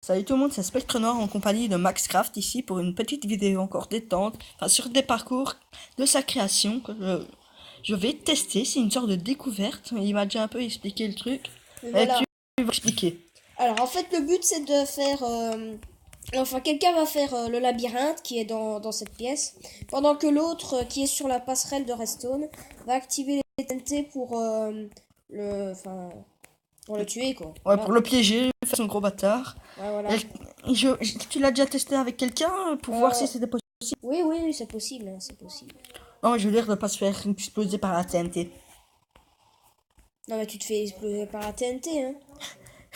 Salut tout le monde, c'est Spectre Noir en compagnie de Maxcraft ici pour une petite vidéo encore détente, enfin, sur des parcours de sa création que je vais tester. C'est une sorte de découverte. Il m'a déjà un peu expliqué le truc. Et Voilà. tu vas expliquer. Alors en fait le but c'est de faire... Enfin quelqu'un va faire le labyrinthe qui est dans cette pièce, pendant que l'autre qui est sur la passerelle de Redstone va activer les TNT pour Enfin pour le tuer quoi. Ouais, Voilà. pour le piéger, faire son gros bâtard. Ouais, voilà. Tu l'as déjà testé avec quelqu'un pour voir si c'était possible? Oui, c'est possible, hein, c'est possible. Non, mais je veux dire de pas se faire exploser par la TNT. Non mais tu te fais exploser par la TNT hein.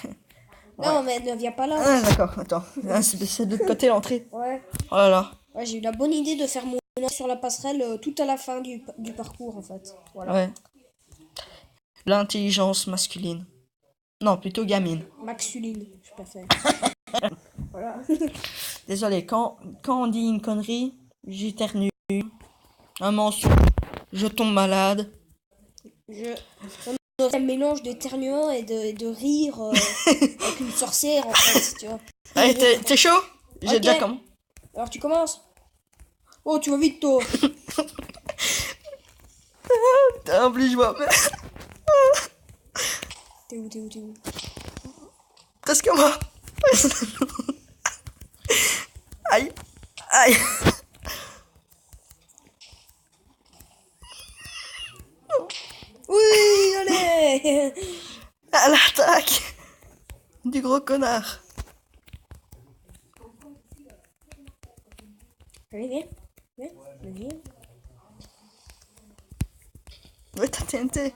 Ouais. Non mais ne viens pas là. Ah, d'accord, attends. Ah, c'est de l'autre côté l'entrée. Ouais. Oh là là. Ouais, j'ai eu la bonne idée de faire mon sur la passerelle tout à la fin du parcours en fait. Voilà. Ouais. L'intelligence masculine. Non, plutôt gamine. Maxuline, je préfère. Voilà. Désolé, quand on dit une connerie, j'éternue. Un mensonge, je tombe malade. On aurait un mélange d'éternuement et de rire avec une sorcière en fait, tu vois. Allez, t'es chaud? J'ai Ok. déjà comment? Alors tu commences. Oh, tu vas vite toi. Oblige-moi. T'es où? Presque moi. Aïe. Aïe. Oui, allez. À l'attaque du gros connard. Allez, viens. Viens. Ouais, ta TNT.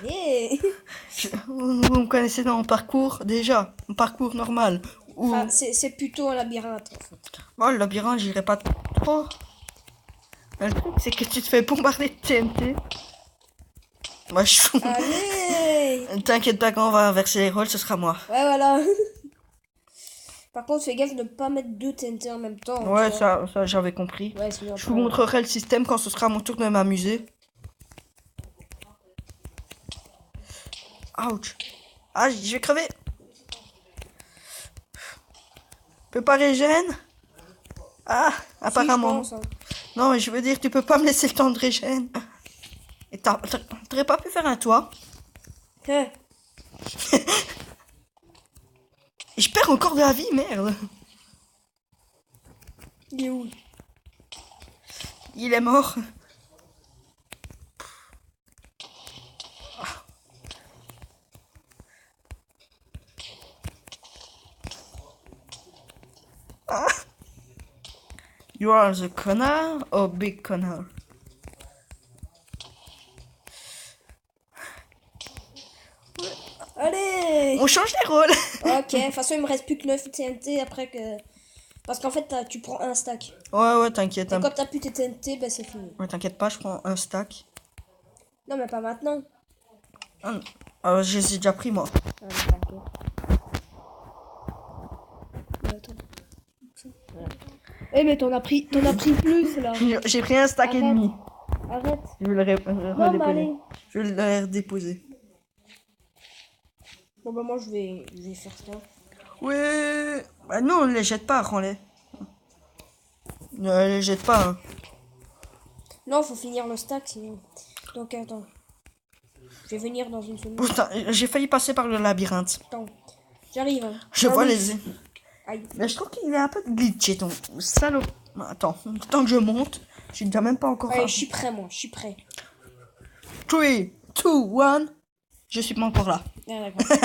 Allez. Vous me connaissez dans mon parcours déjà. Mon parcours normal. Ou Enfin, c'est plutôt un labyrinthe en fait. le labyrinthe, j'irai pas trop. Mais le truc, c'est que tu te fais bombarder de TNT. Moi, je fous. Allez. T'inquiète pas, quand on va inverser les rôles, ce sera moi. Ouais, voilà. Par contre, fais gaffe de ne pas mettre deux TNT en même temps. Ouais, tu vois. ça j'avais compris. Ouais, sinon Je vous après, montrerai le système quand ce sera mon tour de m'amuser. Ouch. Ah, je vais crever. Peux pas régène? Ah, si, apparemment. je pense, hein. Non, mais je veux dire, tu peux pas me laisser le temps de régène. Et t'aurais pas pu faire un toit? Hein. Et je perds encore de la vie, merde. Il est où? Il est mort. Ah. You are the connard or big connard? Allez. On change les rôles. Ok, de toute façon, il me reste plus que 9 TNT après que... Parce qu'en fait, tu prends un stack. Ouais, t'inquiète. Et quand t'as plus tes TNT, ben c'est fini. Ouais, t'inquiète pas, je prends un stack. Non, mais pas maintenant. Ah, je les ai déjà pris, moi. Ah, d'accord. Mais attends. Eh, mais t'en as pris plus, là. J'ai pris un stack et Arrête. demi. Arrête. Je vais le Non, mais allez. redéposer. Je vais le redéposer. Bon, bah moi, je vais faire ça. Ouais. Bah non, ne les jette pas, rends-les. Ne les jette pas. Hein. Non, faut finir le stack, sinon. Donc, attends. Je vais venir dans une seconde. Putain, j'ai failli passer par le labyrinthe. Attends. J'arrive. Hein. Je Ah vois oui. les... Aïe. Mais je trouve qu'il est un peu glitché, ton salaud. Attends, tant que je monte, j'ai déjà même pas encore... Allez, je suis prêt, moi. Je suis prêt. 3, 2, 1. Je suis pas encore là. Ah, d'accord.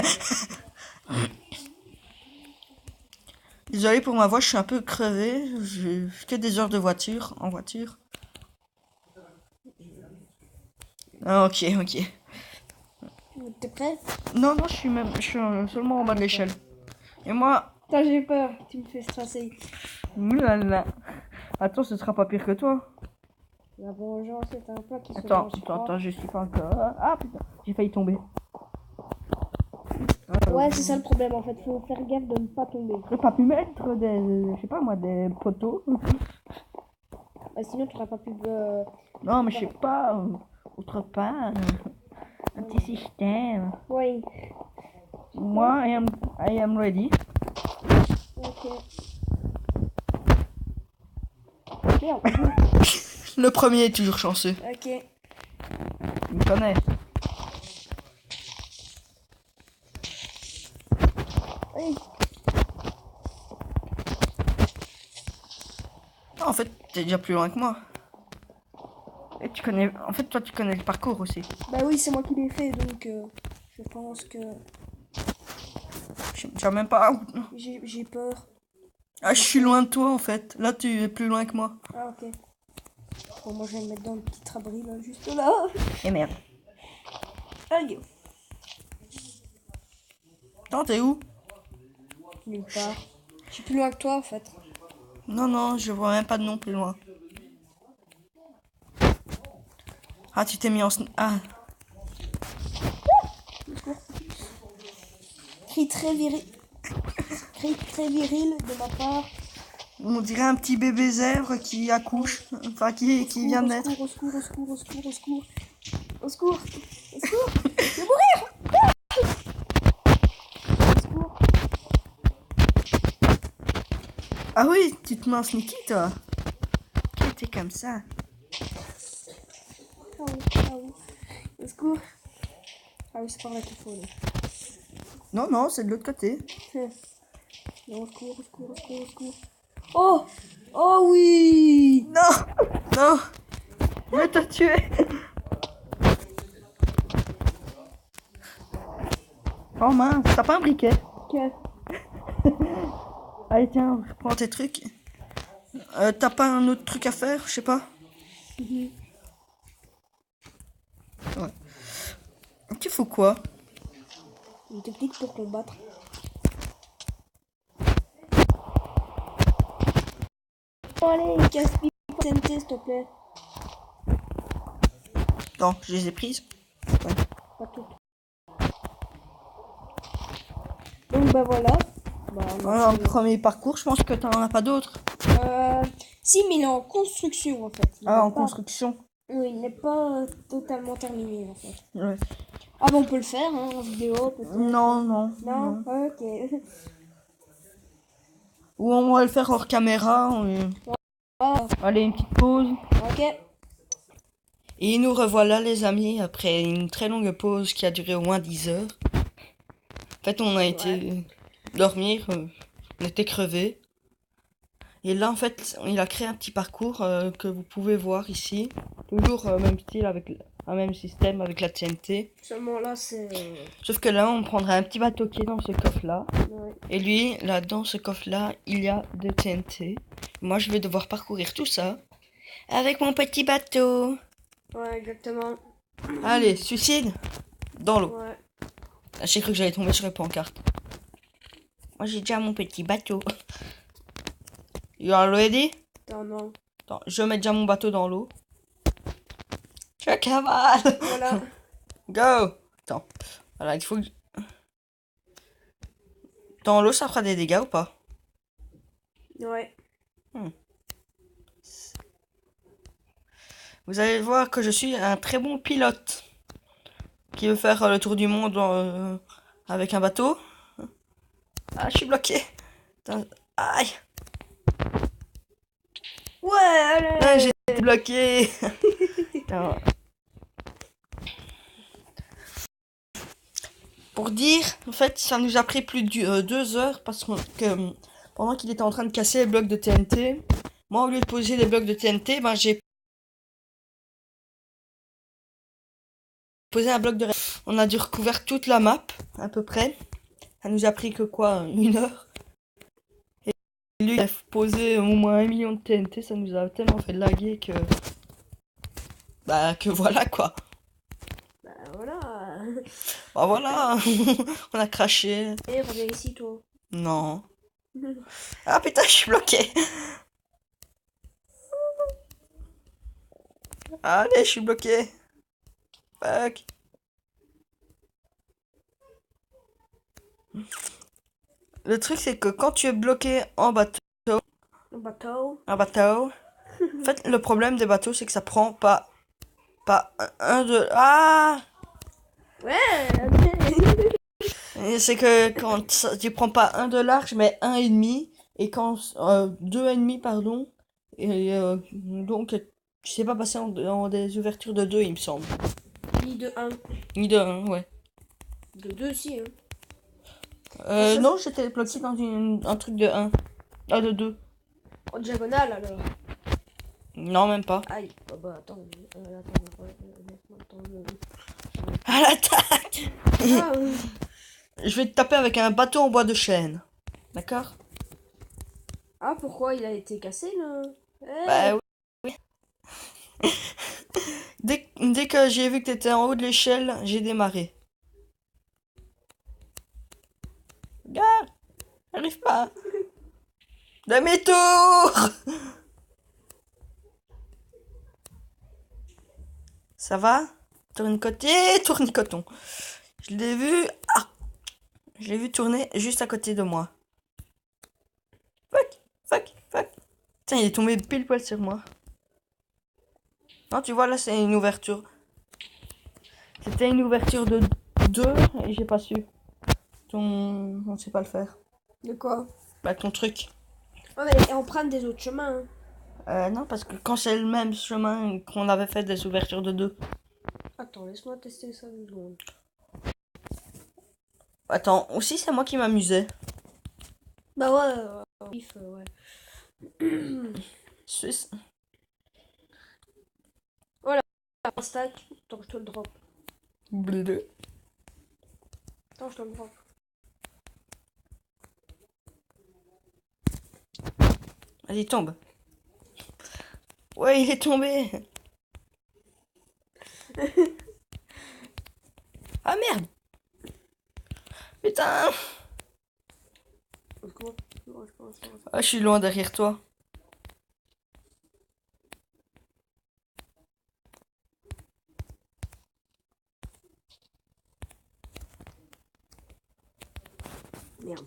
Désolé pour ma voix, je suis un peu crevé. J'ai que des heures de voiture, en voiture. Ah, ok. T'es prêt? Non, je suis seulement en bas de l'échelle. Et moi... Putain, j'ai peur. Tu me fais stresser. Oulala. Attends, ce sera pas pire que toi. La vengeance est un plat qui se Attends, mange froid. je suis pas encore... Ah, putain, j'ai failli tomber. Ouais, c'est ça le problème en fait. Faut faire gaffe de ne pas tomber. J'aurais pas pu mettre des... Je sais pas moi, des poteaux. Bah, sinon, tu n'aurais pas pu. Non, mais je sais pas... autre part... Anti-système. Oui. Moi, I am ready. Ok. Merde. Le premier est toujours chanceux. Ok. Il me connaît. Oui. En fait, t'es déjà plus loin que moi. Et tu connais. En fait, toi, tu connais le parcours aussi. Bah oui, c'est moi qui l'ai fait, donc je pense que Je sais même pas où. j'ai peur. Ah, je suis loin de toi en fait. Là, tu es plus loin que moi. Ah ok. Bon, moi je vais me mettre dans le petit abri là, juste là. Et merde. Aïe. Attends, t'es où? Nulle part. Je suis plus loin que toi en fait. Non, non, je vois même pas de nom plus loin. Ah, tu t'es mis en. Ah, Cri très viril. Cri très viril de ma part. on dirait un petit bébé zèbre qui accouche. Enfin, qui vient de naître. Au secours, au secours, au secours, au secours. Au secours. Au secours. Je vais mourir. Au secours. Ah oui, tu te mets en sneaky toi. Ok, t'es comme ça. Ah oui, ah oui. Au secours. Ah oui, c'est par là qu'il faut aller. Non, non, c'est de l'autre côté. Non, au secours, au secours, au secours, au secours. Oh. Oh oui. Non, non, je vais te tuer. Oh mince, t'as pas un briquet? Quel. Allez, tiens, je prends tes trucs. T'as pas un autre truc à faire, je sais pas. Ouais. Tu fais quoi? Une technique pour combattre. Oh, allez, casse-pipe, TNT, s'il te plaît. Non, je les ai prises. Pas toutes. Donc, bah voilà. Bah, on a Voilà, un fait- premier parcours, je pense que t'en as pas d'autres. Si, mais il est en construction en fait. Il Ah, n'est en pas... construction. Oui, il n'est pas totalement terminé en fait. Ouais. Ah, bah on peut le faire hein, en vidéo peut-être. Non, non, Non, non. ok. Ou on va le faire hors caméra. Ah, Allez, une petite pause. ok. Et nous revoilà les amis après une très longue pause qui a duré au moins 10 heures. En fait, on a été dormir, on était crevés. Et là, en fait, il a créé un petit parcours que vous pouvez voir ici. Toujours même style, avec un même système avec la TNT. Seulement là, c'est. Sauf que là, on prendra un petit bateau qui est dans ce coffre-là. Ouais. Et lui, là, dans ce coffre-là, il y a de TNT. Moi, je vais devoir parcourir tout ça avec mon petit bateau. Ouais, exactement. Allez, suicide dans l'eau. Ouais. Ah, j'ai cru que j'allais tomber sur les pancartes. Moi, j'ai déjà mon petit bateau. You are ready? Attends, non. Attends, je mets déjà mon bateau dans l'eau. Je cavale. Voilà. Go. Attends. Voilà, il faut que... Dans l'eau, ça fera des dégâts ou pas? Ouais. Vous allez voir que je suis un très bon pilote. Qui veut faire le tour du monde avec un bateau. Ah, je suis bloqué. Attends. Aïe. Ouais, allez. Ah, j'ai été bloqué. Attends. Pour dire, en fait, ça nous a pris plus de 2 heures parce que pendant qu'il était en train de casser les blocs de TNT, moi, au lieu de poser les blocs de TNT, ben, j'ai posé un bloc de... On a dû recouvrir toute la map, à peu près. Ça nous a pris que quoi, 1 heure. Et lui, il a posé au moins 1 million de TNT, ça nous a tellement fait laguer que... Bah, que voilà, quoi. Bah voilà. Bah voilà, on a craché. Et reviens ici, toi. Non. Ah putain, je suis bloqué. Allez, je suis bloqué. Fuck. Le truc, c'est que quand tu es bloqué en bateau, Le bateau. en fait, le problème des bateaux, c'est que ça prend pas un, deux, ah! Ouais, allez. Et c'est que quand tu prends pas un de large, mais un et demi, et quand deux et demi, pardon, et donc tu sais pas passer en des ouvertures de deux, il me semble. Ni de 1. Ni de un, ouais. De 2 aussi, hein. Ça, Non, j'étais bloqué dans un truc de un. Ah, de deux. en diagonale alors. Non, même pas. Aïe, oh, bah attends, attends, À l'attaque! Ah, Je vais te taper avec un bateau en bois de chêne. D'accord? ah, pourquoi il a été cassé là? Bah oui. Dès que j'ai vu que t'étais en haut de l'échelle, j'ai démarré. Gars, j'arrive pas. Demi-tour! Ça va? Tournicoté, tournicoton. Je l'ai vu. Ah! Je l'ai vu tourner juste à côté de moi. Fuck, fuck, fuck. Tiens, il est tombé pile poil sur moi. Non, tu vois, là, c'est une ouverture. C'était une ouverture de 2 et j'ai pas su. On sait pas le faire. De quoi? Bah, ton truc. Ouais, mais emprunte des autres chemins. Hein. Non, parce que quand c'est le même chemin qu'on avait fait des ouvertures de 2. Attends, laisse-moi tester ça une seconde. Attends, aussi, c'est moi qui m'amusais. Bah ouais, vif, ouais. Suisse. Voilà, un stack. Attends, je te le drop. Bleu. Attends, je te le drop. Allez, tombe. Ouais, il est tombé. Ah merde. Putain. Comment? Ah, je suis loin derrière toi. Merde.